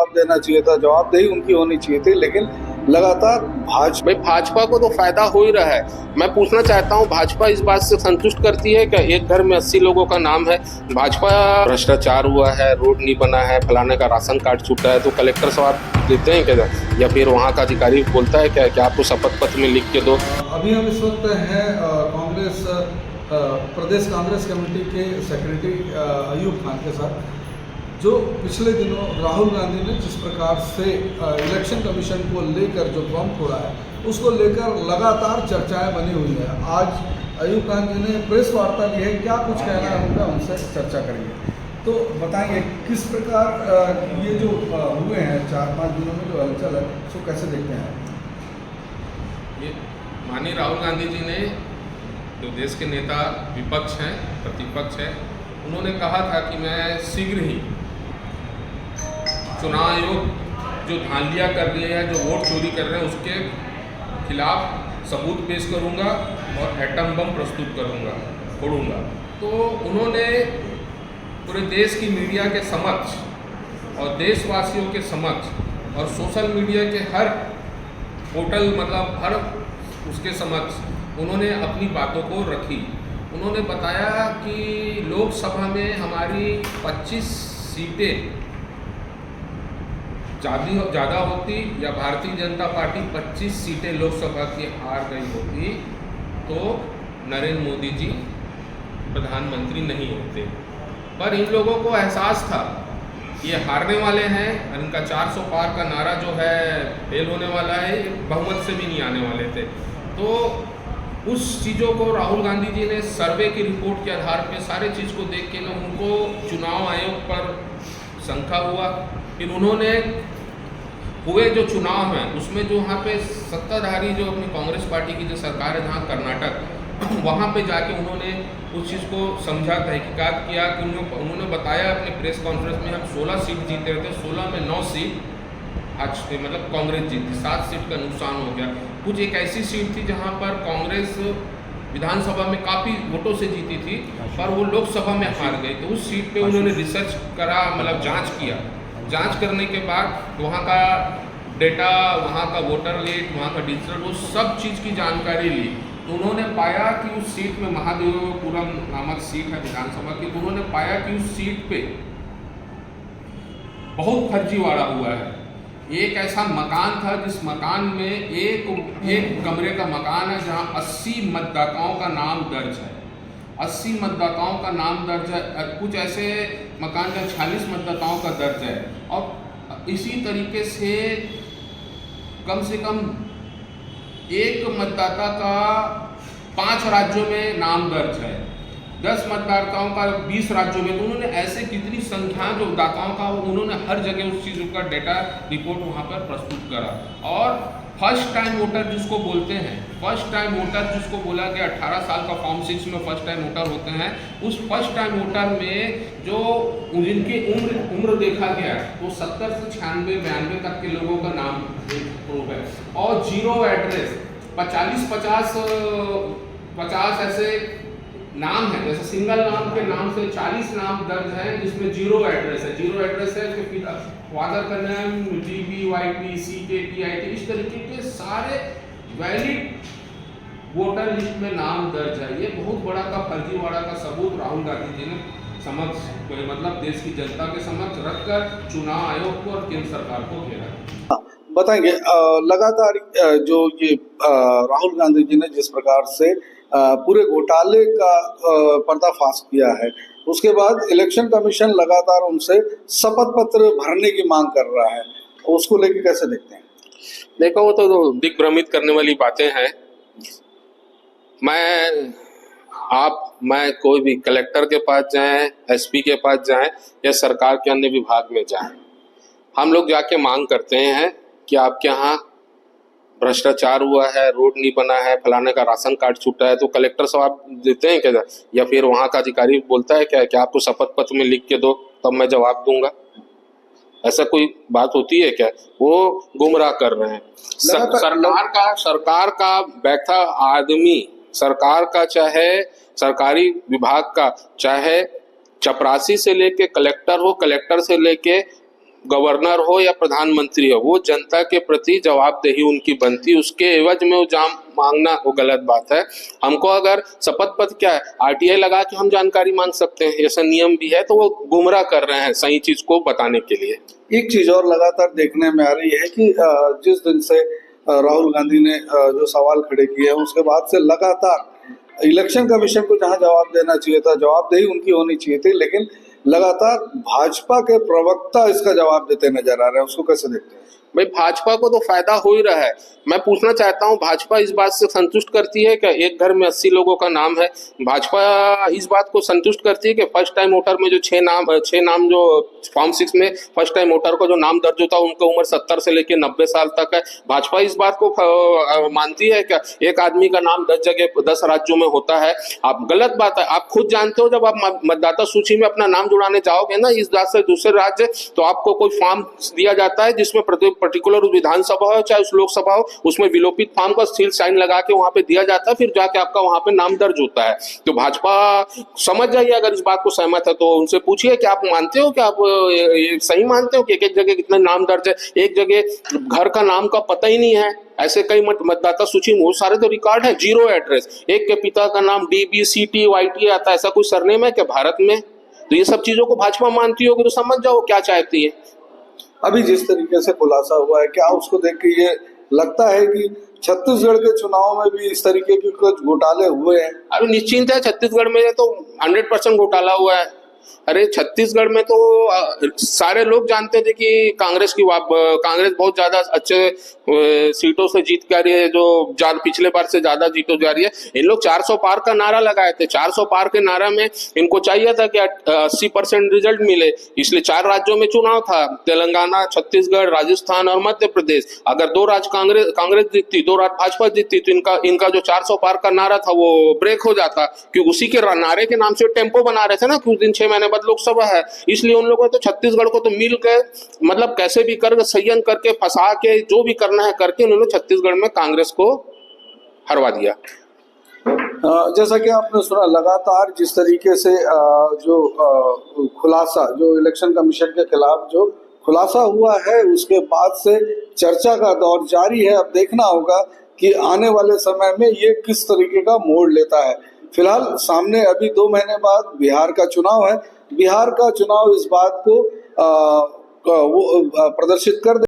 जवाब देना चाहिए था, जवाबदेही उनकी होनी चाहिए थी, लेकिन लगातार भाजपा को तो फायदा हो ही रहा है। मैं पूछना चाहता हूँ, भाजपा इस बात से संतुष्ट करती है क्या? एक घर में 80 लोगों का नाम है, भाजपा भ्रष्टाचार हुआ है, रोड नहीं बना है, फलाने का राशन कार्ड छूटा है, तो कलेक्टर सवाल देते हैं क्या? या फिर वहाँ का अधिकारी बोलता है क्या आपको शपथ पत्र में लिख के दो? अभी हम इस वक्त हैं कांग्रेस प्रदेश कांग्रेस कमेटी के सेक्रेटरी अयूब खान के साथ, जो पिछले दिनों राहुल गांधी ने जिस प्रकार से इलेक्शन कमीशन को लेकर जो बम फोड़ा है, उसको लेकर लगातार चर्चाएं बनी हुई है। आज अयूब खान जी ने प्रेस वार्ता ली है, क्या कुछ कहना है उनका, उनसे चर्चा करेंगे। तो बताइए किस प्रकार ये जो हुए हैं 4-5 दिनों में जो हलचल है, उसको कैसे देखते हैं? ये माननीय राहुल गांधी जी ने, जो देश के नेता विपक्ष हैं, प्रतिपक्ष हैं, उन्होंने कहा था कि मैं शीघ्र ही चुनाव आयोग जो धांधलियाँ कर रहे हैं, जो वोट चोरी कर रहे हैं, उसके खिलाफ सबूत पेश करूंगा और एटम बम प्रस्तुत करूंगा, फोड़ूंगा। तो उन्होंने पूरे देश की मीडिया के समक्ष और देशवासियों के समक्ष और सोशल मीडिया के हर पोर्टल, मतलब हर उसके समक्ष उन्होंने अपनी बातों को रखी। उन्होंने बताया कि लोकसभा में हमारी 25 सीटें ज़्यादा होती या भारतीय जनता पार्टी 25 सीटें लोकसभा की हार गई होती तो नरेंद्र मोदी जी प्रधानमंत्री नहीं होते। पर इन लोगों को एहसास था ये हारने वाले हैं, इनका 400 पार का नारा जो है फेल होने वाला है, ये बहुमत से भी नहीं आने वाले थे। तो उस चीज़ों को राहुल गांधी जी ने सर्वे की रिपोर्ट के आधार पे सारे चीज़ को देख के ना उनको चुनाव आयोग पर शंका हुआ। फिर उन्होंने हुए जो चुनाव हैं उसमें जो वहाँ पे सत्ताधारी जो अपनी कांग्रेस पार्टी की जो सरकार है जहाँ कर्नाटक, वहाँ पे जाके उन्होंने उस चीज़ को समझा, तहकीकात किया कि उन्होंने बताया अपने प्रेस कॉन्फ्रेंस में हम 16 सीट जीते थे, 16 में 9 सीट आज मतलब कांग्रेस जीती, 7 सीट का नुकसान हो गया। कुछ एक ऐसी सीट थी जहाँ पर कांग्रेस विधानसभा में काफ़ी वोटों से जीती थी, पर वो लोकसभा में हार गई। तो उस सीट पे उन्होंने रिसर्च करा, मतलब जांच किया। जांच करने के बाद वहाँ का डेटा, वहाँ का वोटर लिस्ट, वहाँ का डिजिटल, वो सब चीज़ की जानकारी ली। तो उन्होंने पाया कि उस सीट में, महादेवपुरम नामक सीट है विधानसभा की, तो उन्होंने पाया कि उस सीट पे बहुत फर्जीवाड़ा हुआ है। एक ऐसा मकान था जिस मकान में एक कमरे का मकान है जहां 80 मतदाताओं का नाम दर्ज है, 80 मतदाताओं का नाम दर्ज है। कुछ ऐसे मकान में 46 मतदाताओं का दर्ज है। और इसी तरीके से कम एक मतदाता का 5 राज्यों में नाम दर्ज है, 10 मतदाताओं का 20 राज्यों में। तो उन्होंने ऐसे कितनी संख्या जो दाताओं का, उन्होंने हर जगह उस चीज़ का डेटा रिपोर्ट वहाँ पर प्रस्तुत करा। और फर्स्ट टाइम वोटर जिसको बोलते हैं, फर्स्ट टाइम वोटर जिसको बोला गया, 18 साल का फॉर्म 6 में फर्स्ट टाइम वोटर होते हैं, उस फर्स्ट टाइम वोटर में जो जिनकी उम्र देखा गया तो 70 से 96-92 तक के लोगों का नाम प्रूफ है। और जीरो एड्रेस 50 ऐसे नाम है, जैसे सिंगल नाम के नाम से 40 नाम दर्ज है जिसमें जीरो एड्रेस है। जीरो एड्रेस है उसके फादर का नाम TBYP CKTIT, इस तरीके के सारे वैलिड वोटर लिस्ट में नाम दर्ज है। ये बहुत बड़ा का फर्जीवाड़ा का सबूत राहुल गांधी जी ने समक्ष, मतलब देश की जनता के समक्ष रखकर चुनाव आयोग को और केंद्र सरकार को घेरा। बताएंगे लगातार जो ये राहुल गांधी जी ने जिस प्रकार से पूरे घोटाले का पर्दाफाश किया है, उसके बाद इलेक्शन कमीशन लगातार उनसे शपथ पत्र भरने की मांग कर रहा है, उसको लेके कैसे देखते हैं? देखो, वो तो दिग्भ्रमित करने वाली बातें हैं। मैं कोई भी कलेक्टर के पास जाएं, SP के पास जाएं या सरकार के अन्य विभाग में जाएं, हम लोग जाके मांग करते हैं कि आपके यहाँ भ्रष्टाचार हुआ है, रोड नहीं बना है, फलाने का राशन कार्ड छूटा है, तो कलेक्टर जवाब देते हैं क्या? या फिर वहाँ का अधिकारी बोलता है क्या आपको शपथ पत्र में लिख के दो तब मैं जवाब दूंगा? ऐसा कोई बात होती है क्या? वो गुमराह कर रहे हैं। सरकार का बैठा आदमी, सरकार का चाहे सरकारी विभाग का, चाहे चपरासी से लेके कलेक्टर हो, कलेक्टर से लेके गवर्नर हो या प्रधानमंत्री हो, वो जनता के प्रति जवाबदेही उनकी बनती, उसके एवज में वो जाम मांगना वो गलत बात है। हमको अगर शपथ पत्र क्या है, आरटीआई लगा के हम जानकारी मांग सकते हैं, ऐसा नियम भी है, तो वो गुमराह कर रहे हैं सही चीज को बताने के लिए। एक चीज और लगातार देखने में आ रही है कि जिस दिन से राहुल गांधी ने जो सवाल खड़े किए हैं उसके बाद से लगातार इलेक्शन कमीशन को जहां जवाब देना चाहिए था, जवाबदेही उनकी होनी चाहिए थी, लेकिन लगातार भाजपा के प्रवक्ता इसका जवाब देते नजर आ रहे हैं। उसको कैसे देखते हैं? भाई भाजपा को तो फायदा हो ही रहा है। मैं पूछना चाहता हूं, भाजपा इस बात से संतुष्ट करती है कि एक घर में 80 लोगों का नाम है? भाजपा इस बात को संतुष्ट करती है कि फर्स्ट टाइम वोटर में जो 6 नाम जो फॉर्म 6 में फर्स्ट टाइम वोटर को जो नाम दर्ज होता है उनका उम्र 70 से लेकर 90 साल तक है? भाजपा इस बात को मानती है क्या एक आदमी का नाम 10 जगह 10 राज्यों में होता है? आप गलत बात है। आप खुद जानते हो, जब आप मतदाता सूची में अपना नाम जुड़ाने जाओगे ना इस राज्य से दूसरे राज्य, तो आपको कोई फॉर्म दिया जाता है जिसमें पर्टिकुलर उस विधानसभा हो चाहे उस लोकसभा हो, उसमें विलोपित फॉर्म का सील साइन लगा के वहां पे दिया जाता है, फिर जाके आपका वहां पे नाम दर्ज होता है। तो भाजपा समझ जाइए, अगर इस बात को सहमत है तो उनसे पूछिए कि आप मानते हो कि आप ये सही मानते हो कि एक एक जगह कितने नाम दर्ज है? एक जगह घर का नाम का पता ही नहीं है। ऐसे कई मतदाता सूची में बहुत सारे तो रिकॉर्ड है, 0 एड्रेस, एक के पिता का नाम DBCTYT आता है, ऐसा कोई सरनेम है क्या भारत में? तो ये सब चीजों को भाजपा मानती होगी तो समझ जाओ क्या चाहती है। अभी जिस तरीके से खुलासा हुआ है, क्या उसको देख के ये लगता है कि छत्तीसगढ़ के चुनाव में भी इस तरीके के कुछ घोटाले हुए हैं? अरे निश्चिंत है, छत्तीसगढ़ में तो 100% घोटाला हुआ है। अरे छत्तीसगढ़ में तो सारे लोग जानते थे कि कांग्रेस बहुत ज्यादा अच्छे सीटों से जीत कर रही है, जो पिछले बार से ज्यादा जीतों जा रही है। इन लोग 400 पार का नारा लगाए थे। 400 पार के नारा में इनको चाहिए था कि 80% रिजल्ट मिले, इसलिए 4 राज्यों में चुनाव था, तेलंगाना, छत्तीसगढ़, राजस्थान और मध्य प्रदेश। अगर 2 राज्य कांग्रेस जीतती, 2 राज्य भाजपा जीतती, तो इनका जो 400 पार का नारा था वो ब्रेक हो जाता, क्योंकि उसी के नारे के नाम से टेम्पो बना रहे थे ना, कुछ दिन 6 महीने बाद लोकसभा है। इसलिए उन लोगों ने तो छत्तीसगढ़ को तो मिल के मतलब कैसे भी कर संयन करके फंसा के जो भी करना है करके उन्होंने छत्तीसगढ़ में कांग्रेस को हरवा दिया। जैसा कि आपने सुना, लगातार जिस तरीके से जो खुलासा जो इलेक्शन कमीशन के खिलाफ जो खुलासा हुआ है उसके बाद से चर्चा का दौर जारी है। अब देखना होगा कि आने वाले समय में ये किस तरीके का मोड़ लेता है। फिलहाल सामने अभी 2 महीने बाद बिहार का चुनाव है। बिहार का चुनाव इस बात को वो प्रदर्शित कर